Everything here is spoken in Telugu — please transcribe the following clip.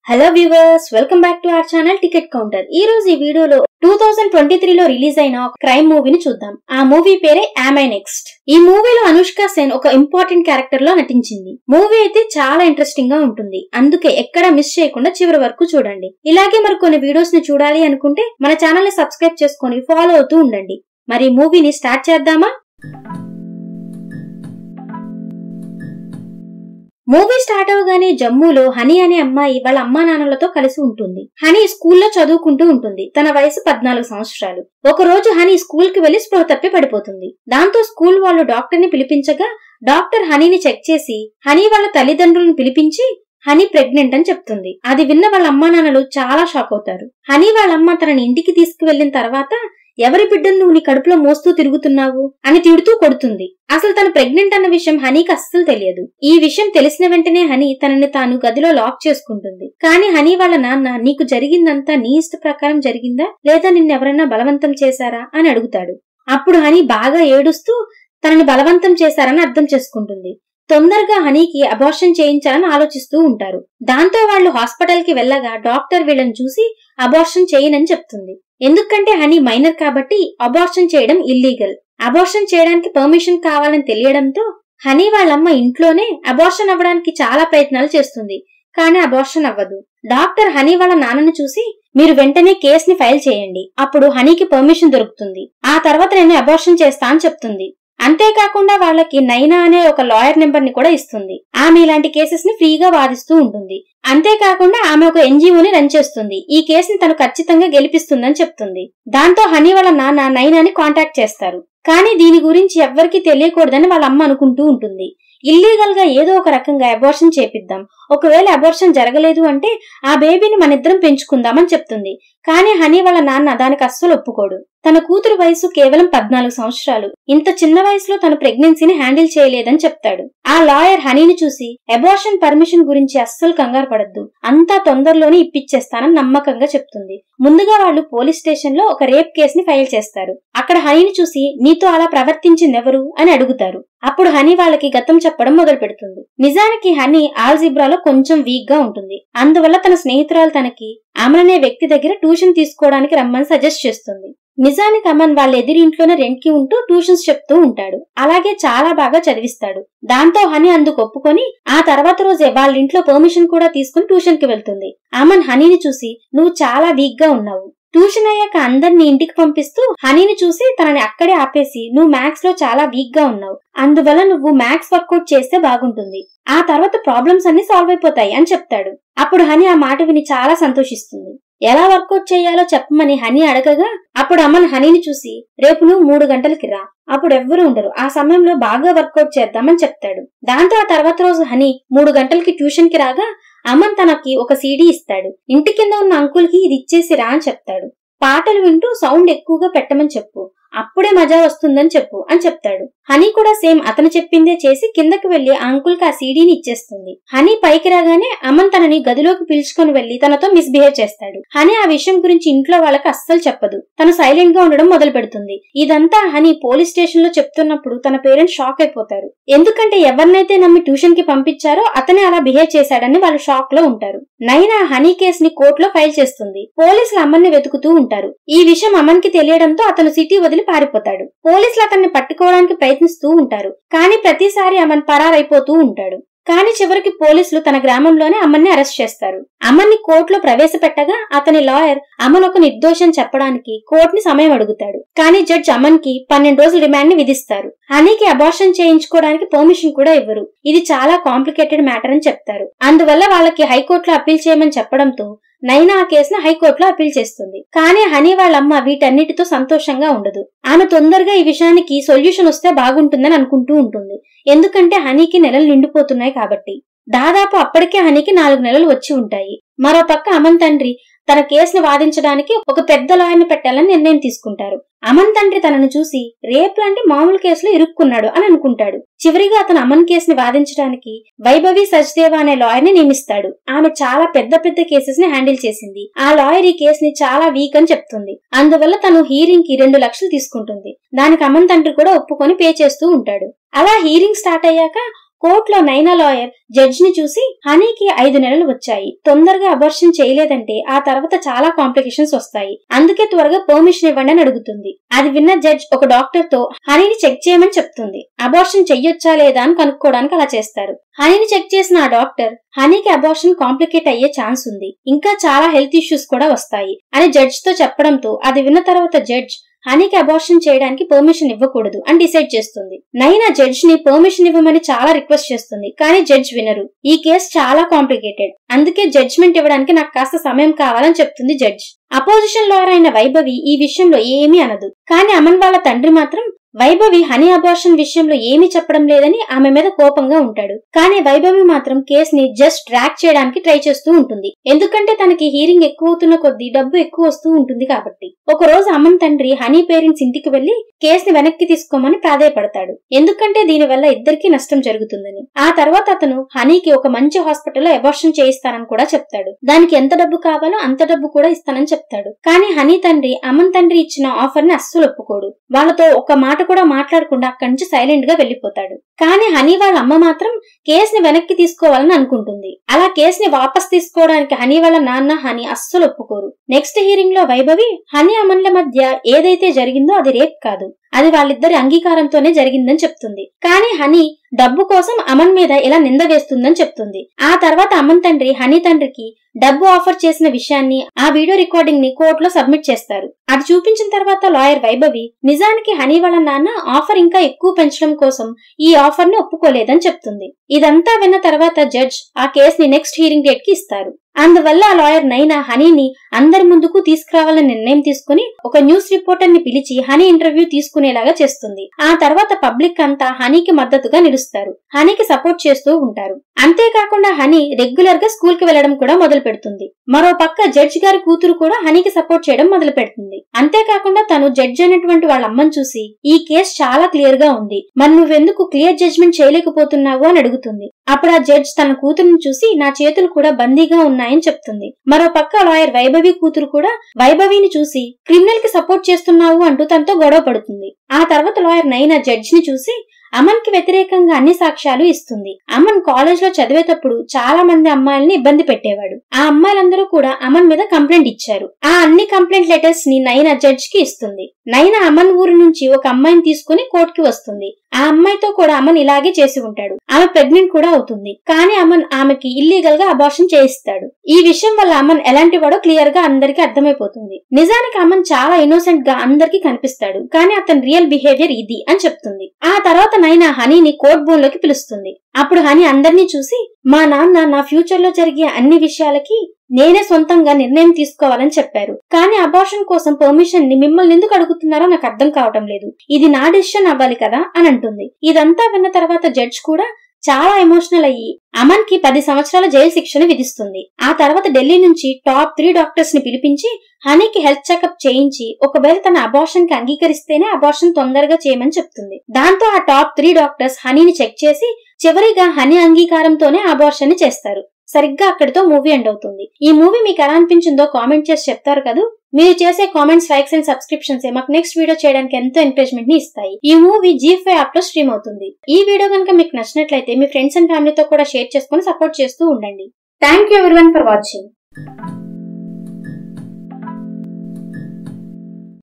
Hello viewers, welcome back to our channel ticket counter. ఈ రోజు ఈ వీడియోలో 2023లో రిలీజ్ అయిన ఒక క్రైమ్ మూవీని చూద్దాం. ఆ మూవీ పేరే యామ్ ఐ నెక్స్ట్. ఈ మూవీలో అనుష్క సేన్ ఒక ఇంపార్టెంట్ క్యారెక్టర్ లో నటించింది. మూవీ అయితే చాలా ఇంట్రెస్టింగ్ గా ఉంటుంది, అందుకే ఎక్కడా మిస్ చేయకుండా చివరి వరకు చూడండి. ఇలాగే మరి కొన్ని వీడియోస్ ని చూడాలి అనుకుంటే మన ఛానల్ ని సబ్స్క్రైబ్ చేసుకొని ఫాలో అవుతూ ఉండండి. మరి మూవీని స్టార్ట్ చేద్దామా? మూవీ స్టార్ట్ అవగానే జమ్మూలో హనీ అనే అమ్మాయి వాళ్ళ అమ్మా నాన్నలతో కలిసి ఉంటుంది. హనీ స్కూల్లో చదువుకుంటూ ఉంటుంది. తన వయసు 14 సంవత్సరాలు. ఒక రోజు హనీ స్కూల్ కి వెళ్లి స్పృహ తప్పి పడిపోతుంది. దాంతో స్కూల్ వాళ్ళు డాక్టర్ ని పిలిపించగా డాక్టర్ హనీని చెక్ చేసి హనీ వాళ్ళ తల్లిదండ్రులను పిలిపించి హనీ ప్రెగ్నెంట్ అని చెప్తుంది. అది విన్న వాళ్ళ అమ్మా నాన్నలు చాలా షాక్ అవుతారు. హనీ వాళ్ళమ్మ తనని ఇంటికి తీసుకువెళ్లిన తర్వాత ఎవరి బిడ్డను నువ్వు నీ కడుపులో మోస్తూ తిరుగుతున్నావు అని తిడుతూ కొడుతుంది. అసలు తను ప్రెగ్నెంట్ అన్న విషయం హనీకి అస్సలు తెలియదు. ఈ విషయం తెలిసిన వెంటనే హనీ తనని తాను గదిలో లాక్ చేసుకుంటుంది. కానీ హనీ వాళ్ళ నాన్న నీకు జరిగిందంతా నీ ఇష్ట ప్రకారం జరిగిందా లేదా నిన్నెవరైనా బలవంతం చేశారా అని అడుగుతాడు. అప్పుడు హనీ బాగా ఏడుస్తూ తనని బలవంతం చేశారని అర్థం చేసుకుంటుంది. తొందరగా హనీకి అబార్షన్ చేయించాలని ఆలోచిస్తూ ఉంటారు. దాంతో వాళ్ళు హాస్పిటల్ కి వెళ్లగా డాక్టర్ వీళ్ళని చూసి అబార్షన్ చేయనని చెప్తుంది. ఎందుకంటే హనీ మైనర్ కాబట్టి అబార్షన్ చేయడం ఇల్లీగల్. అబార్షన్ చేయడానికి పర్మిషన్ కావాలని తెలియడంతో హనీ వాళ్ళమ్మ ఇంట్లోనే అబార్షన్ అవ్వడానికి చాలా ప్రయత్నాలు చేస్తుంది. కానీ అబార్షన్ అవ్వదు. డాక్టర్ హనీ వాళ్ళ నాన్నను చూసి మీరు వెంటనే కేసుని ఫైల్ చేయండి, అప్పుడు హనీకి పర్మిషన్ దొరుకుతుంది, ఆ తర్వాత నేను అబార్షన్ చేస్తా అని చెప్తుంది. అంతేకాకుండా వాళ్ళకి నైనా అనే ఒక లాయర్ నెంబర్ ని కూడా ఇస్తుంది. ఆమె ఇలాంటి కేసెస్ ని ఫ్రీగా వాదిస్తూ ఉంటుంది. అంతేకాకుండా ఆమె ఒక ఎన్జిఓని రన్ చేస్తుంది. ఈ కేసుని తను ఖచ్చితంగా గెలిపిస్తుందని చెప్తుంది. దాంతో హనీ వాళ్ళ నాన్న నైనాని కాంటాక్ట్ చేస్తారు. కానీ దీని గురించి ఎవ్వరికీ తెలియకూడదని వాళ్ళ అమ్మ అనుకుంటూ ఉంటుంది. ఇల్లీగల్ గా ఏదో ఒక రకంగా అబార్షన్ చేపిద్దాం, ఒకవేళ అబార్షన్ జరగలేదు అంటే ఆ బేబీని మనిద్దరం పెంచుకుందామని చెప్తుంది. కానీ హనీ వాళ్ళ నాన్న దానికి అస్సలు ఒప్పుకోడు. తన కూతురు వయసు కేవలం 14 సంవత్సరాలు. ఇంత చిన్న వయసులో తన ప్రెగ్నెన్సీని హ్యాండిల్ చేయలేదని చెప్తాడు. ఆ లాయర్ హనీని చూసి అబార్షన్ పర్మిషన్ గురించి అస్సలు కంగారు పడద్దు, అంతా తొందరలోనే ఇప్పించేస్తానని నమ్మకంగా చెప్తుంది. ముందుగా వాళ్ళు పోలీస్ స్టేషన్ లో ఒక రేప్ కేసుని ఫైల్ చేస్తారు. అక్కడ హనీని చూసి నీతో అలా ప్రవర్తించిందెవరు అని అడుగుతారు. అప్పుడు హనీ వాళ్ళకి గతం చెప్పడం మొదలు పెడుతుంది. నిజానికి హనీ ఆల్జిబ్రాలో కొంచెం వీక్ గా ఉంటుంది. అందువల్ల తన స్నేహితురాలు తనకి అమన్ అనే వ్యక్తి దగ్గర ట్యూషన్ తీసుకోవడానికి రమ్మని సజెస్ట్ చేస్తుంది. నిజానికి అమన్ వాళ్ళ ఎదిరింట్లోనే రెంట్ కి ఉంటూ ట్యూషన్స్ చెప్తూ ఉంటాడు. అలాగే చాలా బాగా చదివిస్తాడు. దాంతో హనీ అందుకు ఒప్పుకొని ఆ తర్వాత రోజే వాళ్ళ ఇంట్లో పర్మిషన్ కూడా తీసుకుని ట్యూషన్ కి వెళ్తుంది. అమన్ హనీని చూసి నువ్వు చాలా వీక్ గా ఉన్నావు, ట్యూషన్ అయ్యాక అందరినీ ఇంటికి పంపిస్తూ హనీని చూసి తనని అక్కడే ఆపేసి నువ్వు మ్యాథ్స్ లో చాలా వీక్ గా ఉన్నావు, అందువల్ల నువ్వు మ్యాథ్స్ వర్కౌట్ చేస్తే బాగుంటుంది, ఆ తర్వాత ప్రాబ్లమ్స్ అన్ని సాల్వ్ అయిపోతాయి అని చెప్తాడు. అప్పుడు హనీ ఆ మాట విని చాలా సంతోషిస్తుంది. ఎలా వర్కౌట్ చేయాలో చెప్పమని హనీ అడగగా అప్పుడు అమన్ హనీని చూసి రేపు నువ్వు 3 గంటలకి రా, అప్పుడు ఎవ్వరూ ఉండరు, ఆ సమయంలో బాగా వర్కౌట్ చేద్దామని చెప్తాడు. దాంతో ఆ తర్వాత రోజు హనీ 3 గంటలకి ట్యూషన్ కి రాగా అమన్ తనకి ఒక సీడీ ఇస్తాడు. ఇంటి కింద ఉన్న అంకుల్ కి ఇది ఇచ్చేసి రా అని చెప్తాడు. పాటలు వింటూ సౌండ్ ఎక్కువగా పెట్టమని చెప్పు, అప్పుడే మజా వస్తుందని చెప్పు అని చెప్తాడు. హనీ కూడా సేమ్ అతను చెప్పిందే చేసి కిందకి వెళ్లి ఆ అంకుల్ కి ఆ సీడీని ఇచ్చేస్తుంది. హనీ పైకి రాగానే అమన్ తనని గదిలోకి పిలుచుకొని వెళ్లి తనతో మిస్బిహేవ్ చేస్తాడు. హనీ ఆ విషయం గురించి ఇంట్లో వాళ్ళకి అస్సలు చెప్పదు. తను సైలెంట్ గా ఉండడం మొదలు పెడుతుంది. ఇదంతా హనీ పోలీస్ స్టేషన్ లో చెప్తున్నప్పుడు తన పేరెంట్స్ షాక్ అయిపోతారు. ఎందుకంటే ఎవరినైతే నమ్మి ట్యూషన్ కి పంపించారో అతనే అలా బిహేవ్ చేశాడని వాళ్ళు షాక్ లో ఉంటారు. నైనా హనీ కేసుని కోర్టులో ఫైల్ చేస్తుంది. పోలీసులు అమన్ ని వెతుకుతూ ఉంటారు. ఈ విషయం అమన్ కి తెలియడంతో అతను సిటీ వదిలి పారిపోతాడు. పోలీసులు అతన్ని పట్టుకోవడానికి ప్రయత్నిస్తూ ఉంటారు. కానీ ప్రతిసారి అమన్ పరారైపోతూ ఉంటాడు. కానీ చివరికి పోలీసులు తన గ్రామంలోనే అమన్ని అరెస్ట్ చేస్తారు. అమన్ని కోర్టులో ప్రవేశపెట్టగా అతని లాయర్ అమన్ ఒక నిర్దోషం చెప్పడానికి కోర్టుని సమయం అడుగుతాడు. కానీ జడ్జ్ అమన్ కి 12 రోజుల రిమాండ్ ని విధిస్తారు. హనీకి అబార్షన్ చేయించుకోవడానికి పర్మిషన్ కూడా ఇవ్వరు. ఇది చాలా కాంప్లికేటెడ్ మ్యాటర్ అని చెప్తారు. అందువల్ల వాళ్ళకి హైకోర్టులో అప్పీల్ చేయమని చెప్పడంతో నైనా ఆ కేసును హైకోర్టులో అప్పీల్ చేస్తుంది. కానీ హనీ వాళ్ళమ్మ వీటన్నిటితో సంతోషంగా ఉండదు. ఆమె తొందరగా ఈ విషయానికి సొల్యూషన్ వస్తే బాగుంటుందని అనుకుంటూ ఉంటుంది. ఎందుకంటే హనీకి నెలలు నిండిపోతున్నాయి కాబట్టి. దాదాపు అప్పటికే హనీకి 4 నెలలు వచ్చి ఉంటాయి. మరో పక్క అమన్ తండ్రి తన కేసును వాదించడానికి ఒక పెద్ద లాయర్ని పెట్టాలని నిర్ణయం తీసుకుంటారు. అమన్ తండ్రి తనను చూసి రేప్ లాంటి మామూలు కేసులో ఇరుక్కున్నాడు అని అనుకుంటాడు. చివరిగా అతను అమన్ కేసుని వాదించడానికి వైభవి సచ్దేవా అనే లాయర్ ని నియమిస్తాడు. ఆమె చాలా పెద్ద పెద్ద కేసెస్ ని హ్యాండిల్ చేసింది. ఆ లాయర్ ఈ కేసుని చాలా వీక్ అని చెప్తుంది. అందువల్ల తను హీరింగ్ కి 2 లక్షలు తీసుకుంటుంది. దానికి అమన్ తండ్రి కూడా ఒప్పుకొని పే చేస్తూ ఉంటాడు. అలా హీరింగ్ స్టార్ట్ అయ్యాక కోర్టులో నైనా లాయర్ జడ్జ్ ని చూసి హనీకి 5 నెలలు వచ్చాయి, తొందరగా అబార్షన్ చేయలేదంటే ఆ తర్వాత చాలా కాంప్లికేషన్స్ వస్తాయి, అందుకే త్వరగా పర్మిషన్ ఇవ్వండి అని అడుగుతుంది. అది విన్న జడ్జ్ ఒక డాక్టర్ తో హనీని చెక్ చేయమని చెప్తుంది. అబార్షన్ చెయ్యొచ్చా లేదా అని కనుక్కోవడానికి అలా చేస్తారు. హనీని చెక్ చేసిన ఆ డాక్టర్ హనీకి అబార్షన్ కాంప్లికేట్ అయ్యే ఛాన్స్ ఉంది, ఇంకా చాలా హెల్త్ ఇష్యూస్ కూడా వస్తాయి అని జడ్జ్ తో చెప్పడంతో అది విన్న తర్వాత జడ్జ్ హనీకి అబార్షన్ చేయడానికి పర్మిషన్ ఇవ్వకూడదు అని డిసైడ్ చేస్తుంది. నైనా జడ్జ్ ని పర్మిషన్ ఇవ్వమని చాలా రిక్వెస్ట్ చేస్తుంది, కానీ జడ్జ్ వినరు. ఈ కేసు చాలా కాంప్లికేటెడ్, అందుకే జడ్జ్మెంట్ ఇవ్వడానికి నాకు కాస్త సమయం కావాలని చెప్తుంది జడ్జ్. అపోజిషన్ లాయర్ అయిన వైభవి ఈ విషయంలో ఏమీ అనదు, కానీ అమన్ వాళ్ళ తండ్రి మాత్రం వైభవి హనీ అబార్షన్ విషయంలో ఏమీ చెప్పడం లేదని ఆమె మీద కోపంగా ఉంటాడు. కానీ వైభవి మాత్రం కేసుని జస్ట్ ట్రాక్ చేయడానికి ట్రై చేస్తూ ఉంటుంది, ఎందుకంటే తనకి హీరింగ్ ఎక్కువ అవుతున్న కొద్దీ డబ్బు ఎక్కువ వస్తూ ఉంటుంది కాబట్టి. ఒక రోజు అమన్ తండ్రి హనీ పేరెంట్స్ ఇంటికి వెళ్లి కేసుని వెనక్కి తీసుకోమని ప్రాధేయపడతాడు, ఎందుకంటే దీనివల్ల ఇద్దరికీ నష్టం జరుగుతుందని. ఆ తర్వాత అతను హనీకి ఒక మంచి హాస్పిటల్లో అబార్షన్ చేయిస్తానని కూడా చెప్తాడు. దానికి ఎంత డబ్బు కావాలో అంత డబ్బు కూడా ఇస్తానని చెప్తాడు. కానీ హనీ తండ్రి అమన్ తండ్రి ఇచ్చిన ఆఫర్ ని అస్సలు ఒప్పుకోడు. వాళ్ళతో ఒక మాట కూడా మాట్లాడకుండా అక్కడి నుంచి సైలెంట్ గా వెళ్లిపోతాడు. కానీ హనీ వాళ్ళ అమ్మ మాత్రం కేసుని వెనక్కి తీసుకోవాలని అనుకుంటుంది. అలా కేసుని వాపస్ తీసుకోవడానికి హనీ వాళ్ళ నాన్న హనీ అస్సలు ఒప్పుకోరు. నెక్స్ట్ హీరింగ్ లో వైభవి హనీ అమన్ల మధ్య ఏదైతే జరిగిందో అది రేప్ కాదు, అది వాళ్ళిద్దరి అంగీకారంతోనే జరిగిందని చెప్తుంది. కానీ హనీ డబ్బు కోసం అమన్ మీద ఇలా నింద వేస్తుందని చెప్తుంది. ఆ తర్వాత అమన్ తండ్రి హనీ తండ్రికి డబ్బు ఆఫర్ చేసిన విషయాన్ని, ఆ వీడియో రికార్డింగ్ ని కోర్టులో సబ్మిట్ చేస్తారు. అది చూపించిన తర్వాత లాయర్ వైభవి నిజానికి హనీ వాళ్ళ నాన్న ఆఫర్ ఇంకా ఎక్కువ పెంచడం కోసం ఈ ఆఫర్ ని ఒప్పుకోలేదని చెప్తుంది. ఇదంతా విన్న తర్వాత జడ్జ్ ఆ కేసుని నెక్స్ట్ హీరింగ్ డేట్ కి ఇస్తారు. అందువల్ల ఆ లాయర్ నైనా హనీని అందరి ముందుకు తీసుకురావాలని నిర్ణయం తీసుకుని ఒక న్యూస్ రిపోర్టర్ ని పిలిచి హనీ ఇంటర్వ్యూ తీసుకునేలాగా చేస్తుంది. ఆ తర్వాత పబ్లిక్ అంతా హనీకి మద్దతుగా నిలుస్తారు, హనీకి సపోర్ట్ చేస్తూ ఉంటారు. అంతేకాకుండా హనీ రెగ్యులర్ గా స్కూల్ కి వెళ్లడం కూడా మొదలు పెడుతుంది. మరో పక్క జడ్జి గారి కూతురు కూడా హనీకి సపోర్ట్ చేయడం మొదలు పెడుతుంది. అంతేకాకుండా తను జడ్జి అయినటువంటి వాళ్ళ అమ్మని చూసి ఈ కేసు చాలా క్లియర్ గా ఉంది, మరి నువ్వెందుకు క్లియర్ జడ్జ్మెంట్ చేయలేకపోతున్నావు అని అడుగుతుంది. అప్పుడు ఆ జడ్జ్ తన కూతురుని చూసి నా చేతులు కూడా బందీగా ఉన్నాయని చెప్తుంది. మరో పక్క లాయర్ వైభవి కూతురు కూడా వైభవిని చూసి క్రిమినల్ కి సపోర్ట్ చేస్తున్నావు అంటూ తనతో గొడవ పడుతుంది. ఆ తర్వాత లాయర్ నైనా జడ్జ్ ని చూసి అమన్ కి వ్యతిరేకంగా అన్ని సాక్ష్యాలు ఇస్తుంది. అమన్ కాలేజ్ లో చదివేటప్పుడు చాలా మంది అమ్మాయిల్ని ఇబ్బంది పెట్టేవాడు. ఆ అమ్మాయిలందరూ కూడా అమన్ మీద కంప్లైంట్ ఇచ్చారు. ఆ అన్ని కంప్లైంట్ లెటర్స్ ని నైనా జడ్జ్ కి ఇస్తుంది. నైనా అమన్ ఊరు నుంచి ఒక అమ్మాయిని తీసుకుని కోర్టుకి వస్తుంది. ఆ అమ్మాయితో కూడా అమన్ ఇలాగే చేసి ఉంటాడు. ఆమె ప్రెగ్నెంట్ కూడా అవుతుంది, కానీ అమన్ ఆమెకి ఇల్లీగల్ గా అబార్షన్ చేయిస్తాడు. ఈ విషయం వల్ల అమన్ ఎలాంటి వాడో క్లియర్ గా అందరికీ అర్థమైపోతుంది. నిజానికి అమన్ చాలా ఇన్నోసెంట్ గా అందరికీ కనిపిస్తాడు, కానీ అతని రియల్ బిహేవియర్ ఇది అని చెప్తుంది. ఆ తర్వాత నైనా హనీని కోర్ట్ బోన్ లోకి పిలుస్తుంది. అప్పుడు హనీ అందరినీ చూసి మా నాన్న నా ఫ్యూచర్ లో జరిగే అన్ని విషయాలకి నేనే సొంతంగా నిర్ణయం తీసుకోవాలని చెప్పారు, కానీ అబార్షన్ కోసం పర్మిషన్ ని మిమ్మల్ని ఎందుకు అడుగుతున్నారో నాకు అర్థం కావటం లేదు, ఇది నా డెసిషన్ అవ్వాలి కదా అని అంటుంది. ఇదంతా విన్న తర్వాత జడ్జ్ కూడా చాలా ఎమోషనల్ అయ్యి అమన్ కి 10 సంవత్సరాల జైలు శిక్షను విధిస్తుంది. ఆ తర్వాత ఢిల్లీ నుంచి టాప్ 3 డాక్టర్స్ ని పిలిపించి హనీకి హెల్త్ చెకప్ చేయించి ఒకవేళ తన అబార్షన్ కి అంగీకరిస్తేనే అబార్షన్ తొందరగా చేయమని చెప్తుంది. దాంతో ఆ టాప్ 3 డాక్టర్స్ హనీని చెక్ చేసి చివరిగా హనీ అంగీకారంతోనే అబార్షన్ ని చేస్తారు. సరిగ్గా అక్కడితో మూవీ ఎండ్ అవుతుంది. ఈ మూవీ మీకు ఎలా అనిపించిందో కామెంట్ చేసి చెప్తారు కదా. మీరు చేసే కామెంట్స్, లైక్స్ అండ్ సబ్స్క్రిప్షన్స్ మాకు నెక్స్ట్ వీడియో చేయడానికి ఎంతో ఎంకరేజ్మెంట్ ని ఇస్తాయి. ఈ మూవీ G5 యాప్ లో స్ట్రీమ్ అవుతుంది. ఈ వీడియో కనుక మీకు నచ్చినట్లయితే మీ ఫ్రెండ్స్ అండ్ ఫ్యామిలీతో కూడా షేర్ చేసుకుని సపోర్ట్ చేస్తూ ఉండండి. Thank you everyone for watching.